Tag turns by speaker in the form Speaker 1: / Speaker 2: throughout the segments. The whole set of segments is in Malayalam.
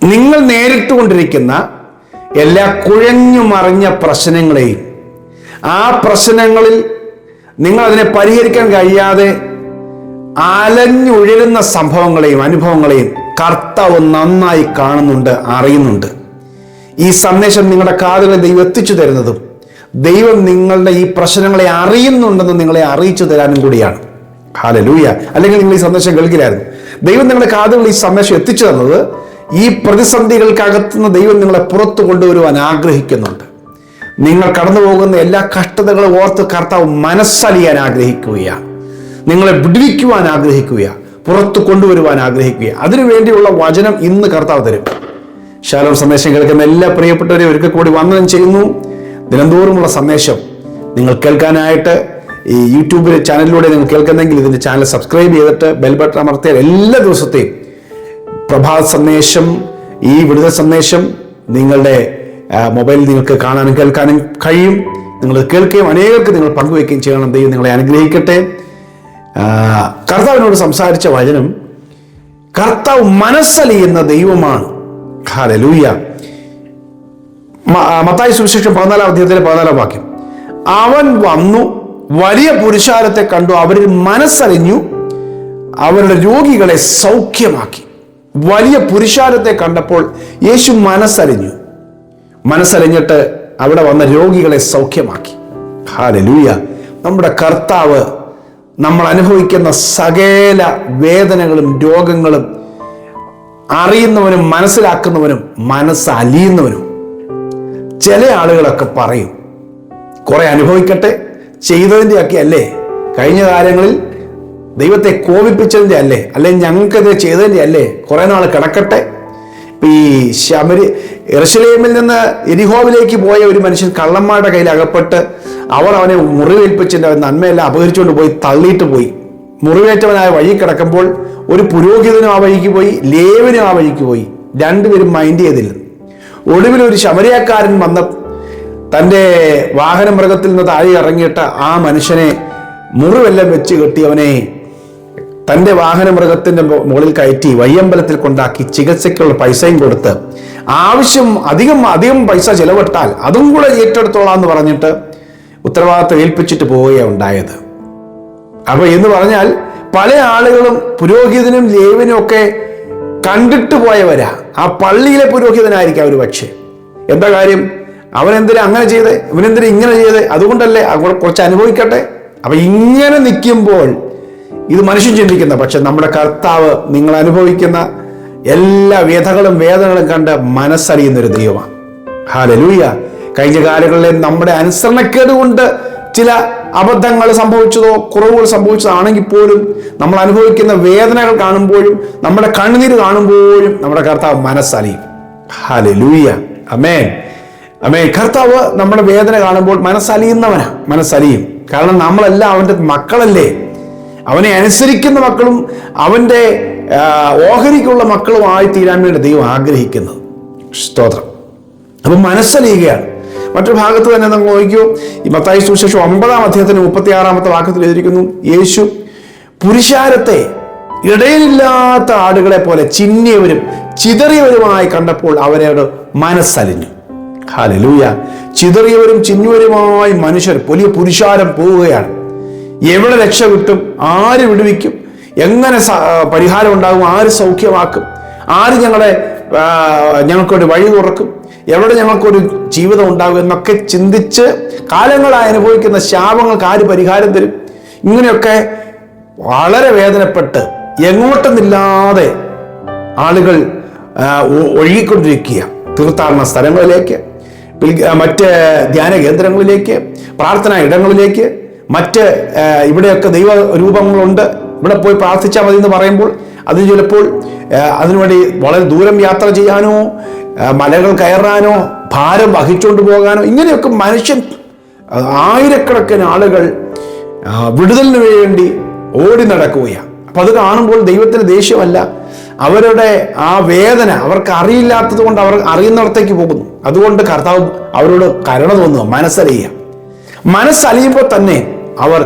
Speaker 1: നിങ്ങൾ നേരിട്ടുകൊണ്ടിരിക്കുന്ന എല്ലാ കുഴഞ്ഞു മറിഞ്ഞ പ്രശ്നങ്ങളെയും, ആ പ്രശ്നങ്ങളിൽ നിങ്ങൾ അതിനെ പരിഹരിക്കാൻ കഴിയാതെ അലഞ്ഞുഴലുന്ന സംഭവങ്ങളെയും അനുഭവങ്ങളെയും കർത്താവ് നന്നായി കാണുന്നുണ്ട്, അറിയുന്നുണ്ട്. ഈ സന്ദേശം നിങ്ങളുടെ കാതുകളിൽ ദൈവം എത്തിച്ചു തരുന്നതും ദൈവം നിങ്ങളുടെ ഈ പ്രശ്നങ്ങളെ അറിയുന്നുണ്ടെന്ന് നിങ്ങളെ അറിയിച്ചു തരാനും കൂടിയാണ്. ഹല്ലേലൂയ. അല്ലെങ്കിൽ നിങ്ങൾ ഈ സന്ദേശം കേൾക്കില്ലായിരുന്നു. ദൈവം നിങ്ങളുടെ കാതുകളിൽ ഈ സന്ദേശം എത്തിച്ചു തന്നത് ഈ പ്രതിസന്ധികൾക്കകത്തുനിന്ന് ദൈവം നിങ്ങളെ പുറത്തു കൊണ്ടുവരുവാൻ ആഗ്രഹിക്കുന്നുണ്ട്. നിങ്ങൾ കടന്നു പോകുന്ന എല്ലാ കഷ്ടതകളും ഓർത്ത് കർത്താവ് മനസ്സലിയാൻ ആഗ്രഹിക്കുകയാണ്. നിങ്ങളെ വിടുവിക്കുവാൻ ആഗ്രഹിക്കുകയാണ്, പുറത്തു കൊണ്ടുവരുവാൻ ആഗ്രഹിക്കുക. അതിനുവേണ്ടിയുള്ള വചനം ഇന്ന് കർത്താവ് തരും. ശാലോം സന്ദേശം കേൾക്കുന്ന എല്ലാ പ്രിയപ്പെട്ടവരെയും ഒരിക്കൽ കൂടി വന്ദനം ചെയ്യുന്നു. ദിനംതോറുമുള്ള സന്ദേശം നിങ്ങൾ കേൾക്കാനായിട്ട് ഈ യൂട്യൂബിലെ ചാനലിലൂടെ നിങ്ങൾ കേൾക്കുന്നെങ്കിൽ ഇതിൻ്റെ ചാനൽ സബ്സ്ക്രൈബ് ചെയ്തിട്ട് ബെൽ ബട്ടൺ അമർത്തിയാൽ എല്ലാ ദിവസത്തെയും പ്രഭാത സന്ദേശം, ഈ വിടുതൽ സന്ദേശം നിങ്ങളുടെ മൊബൈലിൽ നിങ്ങൾക്ക് കാണാനും കേൾക്കാനും കഴിയും. നിങ്ങൾ കേൾക്കുകയും അനേകർക്ക് നിങ്ങൾ പങ്കുവയ്ക്കുകയും ചെയ്യണം. ദൈവം നിങ്ങളെ അനുഗ്രഹിക്കട്ടെ. കർത്താവിനോട് സംസാരിച്ച വചനം, കർത്താവ് മനസ്സലിയുന്ന ദൈവമാണ്. ഹല്ലേലൂയ. മത്തായി സുവിശേഷം 14-ാം അധ്യായത്തിലെ 14-ാം വാക്യം, അവൻ വന്നു വലിയ പുരുഷാരത്തെ കണ്ടു, അവരിൽ മനസ്സലിഞ്ഞു, അവരുടെ രോഗികളെ സൗഖ്യമാക്കി. വലിയ പുരുഷാരത്തെ കണ്ടപ്പോൾ യേശു മനസ്സലിഞ്ഞിട്ട് അവിടെ വന്ന രോഗികളെ സൗഖ്യമാക്കി. ഹല്ലേലൂയ. നമ്മുടെ കർത്താവ് നമ്മൾ അനുഭവിക്കുന്ന സകല വേദനകളും രോഗങ്ങളും അറിയുന്നവനും മനസ്സിലാക്കുന്നവനും മനസ്സലിയുന്നവനും. ചില ആളുകളൊക്കെ പറയും, കുറെ അനുഭവിക്കട്ടെ, ചെയ്തതിൻ്റെ ഒക്കെ അല്ലേ, കഴിഞ്ഞ കാലങ്ങളിൽ ദൈവത്തെ കോപിപ്പിച്ചതിൻ്റെ അല്ലേ, അല്ലെങ്കിൽ ഞങ്ങൾക്കത് ചെയ്തതിൻ്റെ അല്ലേ, കുറെ നാൾ കിടക്കട്ടെ. ഈ യെരൂശലേമിൽ നിന്ന് യെരിഹോവിലേക്ക് പോയ ഒരു മനുഷ്യൻ കള്ളന്മാരുടെ കയ്യിൽ അകപ്പെട്ട് അവർ അവനെ മുറിവേൽപ്പിച്ചിട്ട് നന്മയെല്ലാം അപഹരിച്ചുകൊണ്ട് പോയി, തള്ളിയിട്ട് പോയി. മുറിവേറ്റവനായ വഴി കിടക്കുമ്പോൾ ഒരു പുരോഹിതനും ആ വഴിക്ക് പോയി, ലേവ്യനും ആ വഴിക്ക് പോയി. രണ്ടുപേരും മൈൻഡ് ചെയ്തില്ല. ഒടുവിൽ ഒരു ശമരിയക്കാരൻ വന്ന് തൻ്റെ വാഹന മൃഗത്തിൽ നിന്ന് താഴെ ഇറങ്ങിയിട്ട് ആ മനുഷ്യനെ മുറിവെല്ലാം വെച്ച് കെട്ടി അവനെ തൻ്റെ വാഹന മൃഗത്തിൻ്റെ മുകളിൽ കയറ്റി വയ്യമ്പലത്തിൽ കൊണ്ടാക്കി ചികിത്സയ്ക്കുള്ള പൈസയും കൊടുത്ത് ആവശ്യം അധികം പൈസ ചെലവിട്ടാൽ അതും കൂടെ ഏറ്റെടുത്തോളാം എന്ന് പറഞ്ഞിട്ട് ഉത്തരവാദിത്തം ഏൽപ്പിച്ചിട്ട് പോവുകയാണ് ഉണ്ടായത്. അപ്പൊ എന്ന് പറഞ്ഞാൽ പല ആളുകളും പുരോഹിതനും ലേവ്യനും ഒക്കെ കണ്ടിട്ട് പോയവരാ. ആ പള്ളിയിലെ പുരോഹിതനായിരിക്കാം ഒരു പക്ഷേ. എന്താ കാര്യം? അവനെന്തിനാ അങ്ങനെ ചെയ്തേ, ഇവനെന്തിനാ ഇങ്ങനെ ചെയ്തേ, അതുകൊണ്ടല്ലേ, കുറച്ച് അനുഭവിക്കട്ടെ. അപ്പൊ ഇങ്ങനെ നിൽക്കുമ്പോൾ ഇത് മനുഷ്യൻ ചിന്തിക്കുന്ന, പക്ഷെ നമ്മുടെ കർത്താവ് നിങ്ങൾ അനുഭവിക്കുന്ന എല്ലാ വ്യഥകളും വേദനകളും കണ്ട് മനസ്സറിയുന്നൊരു ദൈവമാണ്. ഹല്ലേലൂയ. കഴിഞ്ഞ കാലങ്ങളിലെ നമ്മുടെ അനുസരണക്കേട് കൊണ്ട് ചില അബദ്ധങ്ങൾ സംഭവിച്ചതോ കുറവുകൾ സംഭവിച്ചതാണെങ്കിൽ പോലും നമ്മൾ അനുഭവിക്കുന്ന വേദനകൾ കാണുമ്പോഴും നമ്മുടെ കണ്ണുനീര് കാണുമ്പോഴും നമ്മുടെ കർത്താവ് മനസ്സലിയും. ഹല്ലേലൂയ. ആമേൻ, ആമേൻ. കർത്താവ് നമ്മുടെ വേദന കാണുമ്പോൾ മനസ്സലിയും. കാരണം നമ്മളെല്ലാം അവൻ്റെ മക്കളല്ലേ, അവനെ അനുസരിക്കുന്ന മക്കളും അവൻ്റെ ഓഹരിക്കുള്ള മക്കളുമായി തീരാൻ വേണ്ടി ദൈവം ആഗ്രഹിക്കുന്നത്. സ്തോത്രം. അപ്പം മനസ്സലിയുകയാണ്. മറ്റൊരു ഭാഗത്ത് തന്നെ നമ്മൾ നോക്കിയോ, ഈ മത്തായി സുവിശേഷം 9-ാം അധ്യായത്തിന് 36-ാമത്തെ വാക്യത്തിൽ എഴുതിയിരിക്കുന്നു, യേശു പുരുഷാരത്തെ ഇടയിലില്ലാത്ത ആടുകളെ പോലെ ചിന്നിയവരും ചിതറിയവരുമായി കണ്ടപ്പോൾ അവരോട് മനസ്സലിഞ്ഞു. ഹല്ലേലൂയ. ചിതറിയവരും ചിന്നുവരുമായി മനുഷ്യർ, വലിയ പുരുഷാരം പോവുകയാണ്. എവിടെ രക്ഷ കിട്ടും, ആര് വിടുവിക്കും, എങ്ങനെ പരിഹാരം ഉണ്ടാകും, ആര് സൗഖ്യമാക്കും, ആര് ഞങ്ങൾക്കൊരു വഴി തുറക്കും, എവിടെ ഞങ്ങൾക്കൊരു ജീവിതം ഉണ്ടാകും എന്നൊക്കെ ചിന്തിച്ച് കാലങ്ങളായി അനുഭവിക്കുന്ന ശാപങ്ങൾക്ക് ആര് പരിഹാരം തരും, ഇങ്ങനെയൊക്കെ വളരെ വേദനപ്പെട്ട് എങ്ങോട്ടെന്നില്ലാതെ ആളുകൾ ഒഴുകിക്കൊണ്ടിരിക്കുക. തീർത്ഥാടന സ്ഥലങ്ങളിലേക്ക്, മറ്റ് ധ്യാന കേന്ദ്രങ്ങളിലേക്ക്, പ്രാർത്ഥനാ ഇടങ്ങളിലേക്ക്, മറ്റ് ഇവിടെയൊക്കെ ദൈവ രൂപങ്ങളുണ്ട്, ഇവിടെ പോയി പ്രാർത്ഥിച്ചാൽ മതി എന്ന് പറയുമ്പോൾ അതിന് ചിലപ്പോൾ അതിനുവേണ്ടി വളരെ ദൂരം യാത്ര ചെയ്യാനോ മലകൾ കയറാനോ ഭാരം വഹിച്ചുകൊണ്ട് പോകാനോ, ഇങ്ങനെയൊക്കെ മനുഷ്യൻ ആയിരക്കണക്കിന് ആളുകൾ വിടുതലിന് വേണ്ടി ഓടി നടക്കുകയാണ്. അപ്പം അത് കാണുമ്പോൾ ദൈവത്തിന് ദേഷ്യമല്ല, അവരുടെ ആ വേദന അവർക്ക് അറിയില്ലാത്തത് കൊണ്ട് അവർ അറിയുന്നിടത്തേക്ക് പോകുന്നു. അതുകൊണ്ട് കർത്താവ് അവരോട് കരുണ തോന്നുക, മനസ്സലിയുമ്പോൾ തന്നെ അവർ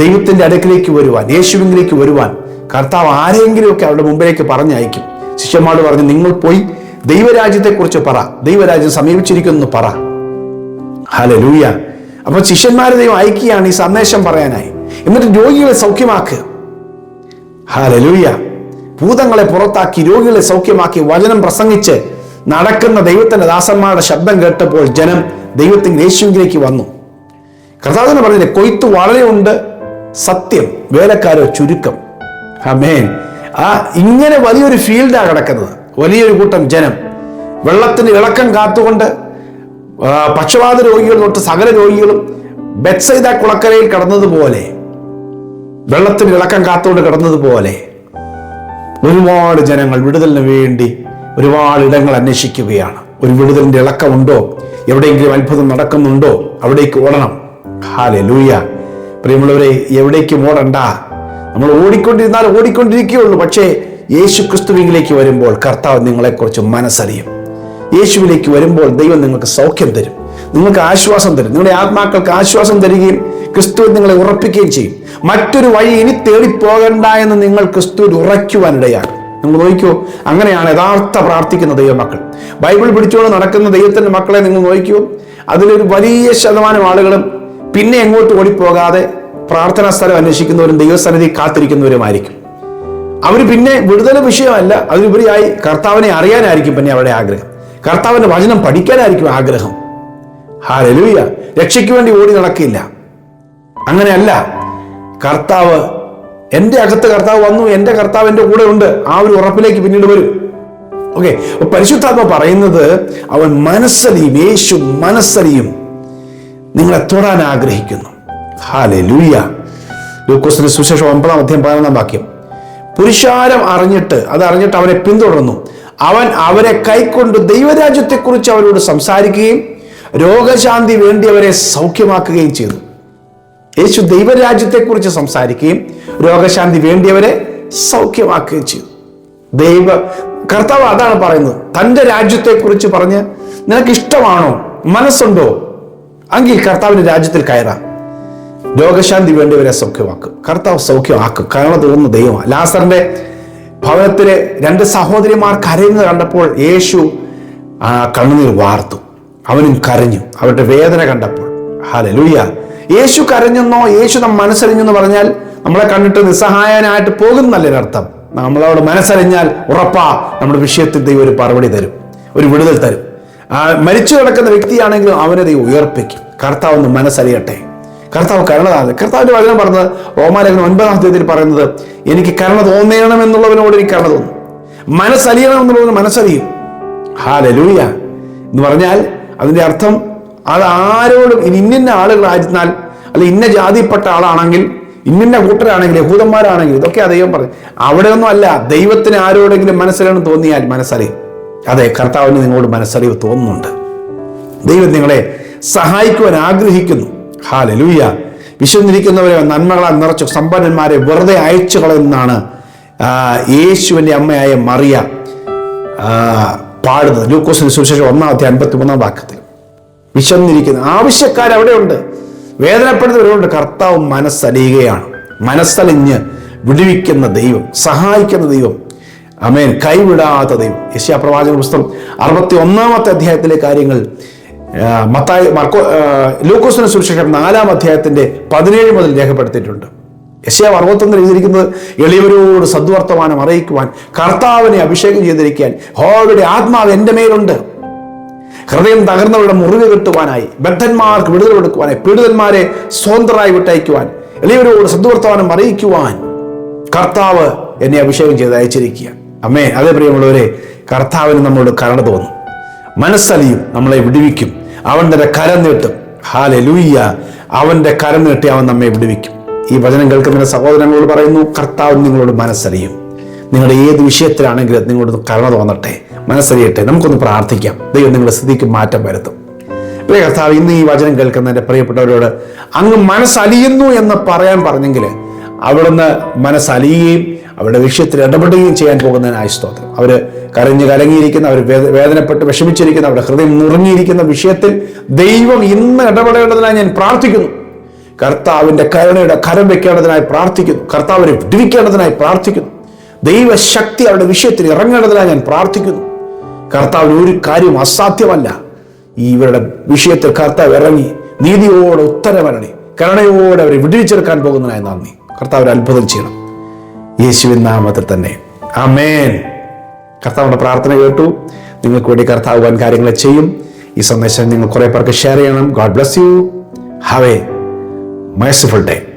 Speaker 1: ദൈവത്തിൻ്റെ അടുക്കിലേക്ക് വരുവാൻ, യേശുവിലേക്ക് വരുവാൻ കർത്താവ് ആരെങ്കിലുമൊക്കെ അവരുടെ മുമ്പിലേക്ക് പറഞ്ഞയക്കും. ശിഷ്യന്മാരോട് പറഞ്ഞു, നിങ്ങൾ പോയി ദൈവരാജ്യത്തെക്കുറിച്ച് പറ, ദൈവരാജ്യം സമീപിച്ചിരിക്കുന്നു പറ. ഹല്ലേലൂയ. അപ്പൊ ശിഷ്യന്മാരെ ദൈവം അയക്കുകയാണ് ഈ സന്ദേശം പറയാനായി. എന്നിട്ട് രോഗികളെ സൗഖ്യമാക്കുക. ഹല്ലേലൂയ. ഭൂതങ്ങളെ പുറത്താക്കി രോഗികളെ സൗഖ്യമാക്കി വചനം പ്രസംഗിച്ച് നടക്കുന്ന ദൈവത്തിന്റെ ദാസന്മാരുടെ ശബ്ദം കേട്ടപ്പോൾ ജനം ദൈവത്തിന്റെ യേശുവിലേക്ക് വന്നു. കർത്താവ് പറഞ്ഞില്ലേ, കൊയ്ത്ത് വളരെ ഉണ്ട്, സത്യം വേലക്കാരോ ചുരുക്കം. ആമേൻ. ഇങ്ങനെ വലിയൊരു ഫീൽഡാണ് കിടക്കുന്നത്. വലിയൊരു കൂട്ടം ജനം വെള്ളത്തിന് ഇളക്കം കാത്തുകൊണ്ട് പക്ഷവാത രോഗികൾ തൊട്ട് സകല രോഗികളും ബെത്സൈദ കുളക്കരയിൽ കടന്നതുപോലെ, വെള്ളത്തിന് ഇളക്കം കാത്തുകൊണ്ട് കിടന്നതുപോലെ ഒരുപാട് ജനങ്ങൾ വിടുതലിന് വേണ്ടി ഒരുപാട് ഇടങ്ങൾ അന്വേഷിക്കുകയാണ്. ഒരു വിടുതലിന്റെ ഇളക്കമുണ്ടോ, എവിടെയെങ്കിലും അത്ഭുതം നടക്കുന്നുണ്ടോ, അവിടേക്ക് ഓടണം. ഹല്ലേലൂയ. പ്രിയമുള്ളവരെ, എവിടേക്കും ഓടണ്ട. നമ്മൾ ഓടിക്കൊണ്ടിരുന്നാൽ ഓടിക്കൊണ്ടിരിക്കുകയുള്ളൂ. പക്ഷേ യേശു ക്രിസ്തുവിലേക്ക് വരുമ്പോൾ കർത്താവ് നിങ്ങളെക്കുറിച്ച് മനസ്സറിയും. യേശുവിലേക്ക് വരുമ്പോൾ ദൈവം നിങ്ങൾക്ക് സൗഖ്യം തരും, നിങ്ങൾക്ക് ആശ്വാസം തരും, നിങ്ങളുടെ ആത്മാക്കൾക്ക് ആശ്വാസം തരികയും ക്രിസ്തുവിൽ നിങ്ങളെ ഉറപ്പിക്കുകയും ചെയ്യും. മറ്റൊരു വഴി ഇനി തേടിപ്പോകണ്ട എന്ന് നിങ്ങൾ ക്രിസ്തുവിൽ ഉറയ്ക്കുവാനിടയാണ്. നിങ്ങൾ നോക്കിക്കോ, അങ്ങനെയാണ് യഥാർത്ഥ പ്രാർത്ഥിക്കുന്ന ദൈവമക്കൾ. ബൈബിൾ പിടിച്ചുകൊണ്ട് നടക്കുന്ന ദൈവത്തിന്റെ മക്കളെ നിങ്ങൾ നോക്കിക്കോ, അതിലൊരു വലിയ ശതമാനം ആളുകളും പിന്നെ എങ്ങോട്ട് ഓടിപ്പോകാതെ പ്രാർത്ഥനാ സ്ഥലം അന്വേഷിക്കുന്നവരും ദൈവസന്നിധി കാത്തിരിക്കുന്നവരുമായിരിക്കും. അവർ പിന്നെ വിടുതൽ വിഷയമല്ല, അതിലുപരിയായി കർത്താവിനെ അറിയാനായിരിക്കും പിന്നെ അവരുടെ ആഗ്രഹം, കർത്താവിന്റെ വചനം പഠിക്കാനായിരിക്കും ആഗ്രഹം. ഹല്ലേലൂയ. രക്ഷയ്ക്ക് വേണ്ടി ഓടി നടക്കില്ല. അങ്ങനെയല്ല. കർത്താവ്, എൻ്റെ അകത്ത് കർത്താവ് വന്നു, എൻ്റെ കർത്താവ് എൻ്റെ കൂടെ ഉണ്ട്, ആ ഒരു ഉറപ്പിലേക്ക് പിന്നീട് വരും. ഓക്കെ. പരിശുദ്ധാത്മ പറയുന്നത് അവൻ മനസ്സലിയും, യേശു മനസ്സലിയും നിങ്ങളെ തൊടാൻ ആഗ്രഹിക്കുന്നു. ഹല്ലേലൂയ. ലൂക്കോസിന്റെ സുവിശേഷം 9:11 പുരുഷാരം അറിഞ്ഞിട്ട് അവനെ പിന്തുടർന്നു. അവൻ അവരെ കൈക്കൊണ്ട് ദൈവരാജ്യത്തെക്കുറിച്ച് അവരോട് സംസാരിക്കുകയും രോഗശാന്തി വേണ്ടിയവരെ സൗഖ്യമാക്കുകയും ചെയ്തു. യേശു ദൈവരാജ്യത്തെക്കുറിച്ച് സംസാരിക്കുകയും രോഗശാന്തി വേണ്ടിയവരെ സൗഖ്യമാക്കുകയും ചെയ്തു. കർത്താവ് അതാണ് പറയുന്നത്. തൻ്റെ രാജ്യത്തെക്കുറിച്ച് പറഞ്ഞ് നിനക്ക് ഇഷ്ടമാണോ, മനസ്സുണ്ടോ, എങ്കിൽ കർത്താവിന്റെ രാജ്യത്തിൽ കയറാം. രോഗശാന്തി വേണ്ടിയവരെ സൗഖ്യമാക്കും. കർത്താവ് സൗഖ്യമാക്കും. കാരണം തോന്നുന്ന ദൈവമാണ്. ലാസറിന്റെ ഭവനത്തിലെ 2 സഹോദരിമാർ കരയുന്നത് കണ്ടപ്പോൾ യേശു കണ്ണുനീർ വാർത്തു. അവനും കരഞ്ഞു അവരുടെ വേദന കണ്ടപ്പോൾ. ഹല്ലേലൂയ. യേശു കരഞ്ഞെന്നോ യേശു മനസ്സറിഞ്ഞെന്ന് പറഞ്ഞാൽ നമ്മളെ കണ്ടിട്ട് നിസ്സഹായനായിട്ട് പോകുന്നല്ലേ അർത്ഥം. നമ്മളോട് മനസ്സറിഞ്ഞാൽ ഉറപ്പാ നമ്മുടെ വിഷയത്തിൽ ദൈവം ഒരു മറുപടി തരും, ഒരു വിടുതൽ തരും. മരിച്ചു കിടക്കുന്ന വ്യക്തിയാണെങ്കിലും അവനെ ദൈവം ഉയർപ്പിക്കും. കർത്താവ് ഒന്ന് മനസ്സറിയട്ടെ. കർത്താവ് കരുണതാണ്. കർത്താവിന്റെ വചനം പറഞ്ഞത് റോമാലേഖനം 9 പറയുന്നത്, എനിക്ക് കരുണ തോന്നണം എന്നുള്ളവനോട് എനിക്ക് കരുണ തോന്നും, മനസ്സലിയണം എന്നുള്ളവന് മനസ്സറിയും. ഹല്ലേലൂയ എന്ന് പറഞ്ഞാൽ അതിന്റെ അർത്ഥം അത് ആരോടും ഇന്ന ആളുകളായിരുന്നാൽ, അല്ല ഇന്ന ജാതിപ്പെട്ട ആളാണെങ്കിൽ, ഇന്ന കൂട്ടരാണെങ്കിൽ, യഹൂദന്മാരാണെങ്കിൽ, ഇതൊക്കെ ദൈവം പറഞ്ഞു. അവിടെയൊന്നും അല്ല. ദൈവത്തിന് ആരോടെങ്കിലും മനസ്സറിയണം തോന്നിയാൽ മനസ്സറിയും. അതെ, കർത്താവിന് നിങ്ങളോട് മനസ്സറിവ് തോന്നുന്നുണ്ട്. ദൈവം നിങ്ങളെ സഹായിക്കുവാൻ ആഗ്രഹിക്കുന്നു. ഹല്ലേലൂയ. വിശന്നിരിക്കുന്നവരെ നന്മകളാൽ നിറച്ചു സമ്പന്നന്മാരെ വെറുതെ അയച്ചു കളയുന്നതാണ് യേശുവിന്റെ അമ്മയായ മറിയ പാടുന്നത്. ലൂക്കോസിന്റെ സുവിശേഷം 1:53 വിശന്നിരിക്കുന്ന ആവശ്യക്കാരവിടെ ഉണ്ട്, വേദനപ്പെടുന്നവരുണ്ട്. കർത്താവ് മനസ്സലിയുകയാണ്. മനസ്സലിഞ്ഞ് വിടുവിക്കുന്ന ദൈവം, സഹായിക്കുന്ന ദൈവം. ആമേൻ. കൈവിടാത്ത ദൈവം. യെശയ്യാ പ്രവാചക പുസ്തകം 61 കാര്യങ്ങൾ ലൂക്കോസിന്റെ സുവിശേഷം 4 17 മുതൽ രേഖപ്പെടുത്തിയിട്ടുണ്ട്. യെശയ്യാ 61 എഴുതിയിരിക്കുന്നത്, എളിയവരോട് സദ്വർത്തമാനം അറിയിക്കുവാൻ, കർത്താവിനെ അഭിഷേകം ചെയ്തിരിക്കാൻ യഹോവയുടെ ആത്മാവ് എൻ്റെ മേലുണ്ട്, ഹൃദയം തകർന്നവരുടെ മുറിവ് കെട്ടുവാനായി, ബദ്ധന്മാർക്ക് വിടുതൽ കൊടുക്കുവാനായി, പീഡിതന്മാരെ സ്വതന്ത്രരായി വിട്ടയക്കുവാൻ, എളിയവരോട് സദ്വർത്തമാനം അറിയിക്കുവാൻ കർത്താവ് എന്നെ അഭിഷേകം ചെയ്ത് അയച്ചിരിക്കുക. അമ്മേ, അതേ പ്രിയമുള്ളവരെ, കർത്താവിന് നമ്മളോട് കരുണ തോന്നും, മനസ്സലിയും, നമ്മളെ വിടുവിക്കും. അവൻ തന്റെ കരം നീട്ടും. ഹല്ലേലൂയ. അവന്റെ കരം നീട്ടി അവൻ നമ്മെ വിടുവിക്കും. ഈ വചനം കേൾക്കുന്ന സഹോദരങ്ങളോട് പറയുന്നു, കർത്താവ് നിങ്ങളോട് മനസ്സറിയും. നിങ്ങളുടെ ഏത് വിഷയത്തിലാണെങ്കിലും നിങ്ങളോട് കരുണ തോന്നട്ടെ, മനസ്സറിയട്ടെ. നമുക്കൊന്ന് പ്രാർത്ഥിക്കാം. ദൈവം നിങ്ങളുടെ സ്ഥിതിക്ക് മാറ്റം വരുത്തും. പ്രിയ കർത്താവ്, ഇന്ന് ഈ വചനം കേൾക്കുന്ന എൻ്റെ പ്രിയപ്പെട്ടവരോട് അങ്ങ് മനസ്സലിയുന്നു എന്ന് പറയാൻ പറഞ്ഞെങ്കിൽ അവിടുന്ന് മനസ്സലിയുകയും അവരുടെ വിഷയത്തിൽ ഇടപെടുകയും ചെയ്യാൻ പോകുന്നതിനായി സ്തോത്രം. അവർ കരഞ്ഞ് കലങ്ങിയിരിക്കുന്ന, അവർ വേദനപ്പെട്ട് വിഷമിച്ചിരിക്കുന്ന, അവരുടെ ഹൃദയം നുറുങ്ങിയിരിക്കുന്ന വിഷയത്തിൽ ദൈവം ഇന്ന് ഇടപെടേണ്ടതിനായി ഞാൻ പ്രാർത്ഥിക്കുന്നു. കർത്താവിൻ്റെ കരുണയുടെ കരം വെക്കേണ്ടതിനായി പ്രാർത്ഥിക്കുന്നു. കർത്താവിനെ വിടുവിക്കേണ്ടതിനായി പ്രാർത്ഥിക്കുന്നു. ദൈവശക്തി അവരുടെ വിഷയത്തിൽ ഇറങ്ങേണ്ടതിനായി ഞാൻ പ്രാർത്ഥിക്കുന്നു. കർത്താവിന് ഒരു കാര്യം അസാധ്യമല്ല. ഇവരുടെ വിഷയത്തിൽ കർത്താവ് ഇറങ്ങി നീതിയോടെ ഉത്തരവരണി, കരുണയോടെ അവരെ വിടുവിച്ചെടുക്കാൻ പോകുന്നതിനായി നന്ദി. കർത്താവ് അത്ഭുതം ചെയ്യണം, യേശുവിൻ നാമത്തിൽ തന്നെ. ആമേൻ. കർത്താവിന്റെ പ്രാർത്ഥന കേട്ടു. നിങ്ങൾക്ക് വേണ്ടി കർത്താവ് വൻ കാര്യങ്ങൾ ചെയ്യും. ഈ സന്ദേശം നിങ്ങൾ കുറെ പേർക്ക് ഷെയർ ചെയ്യണം. God bless you. Have A merciful day.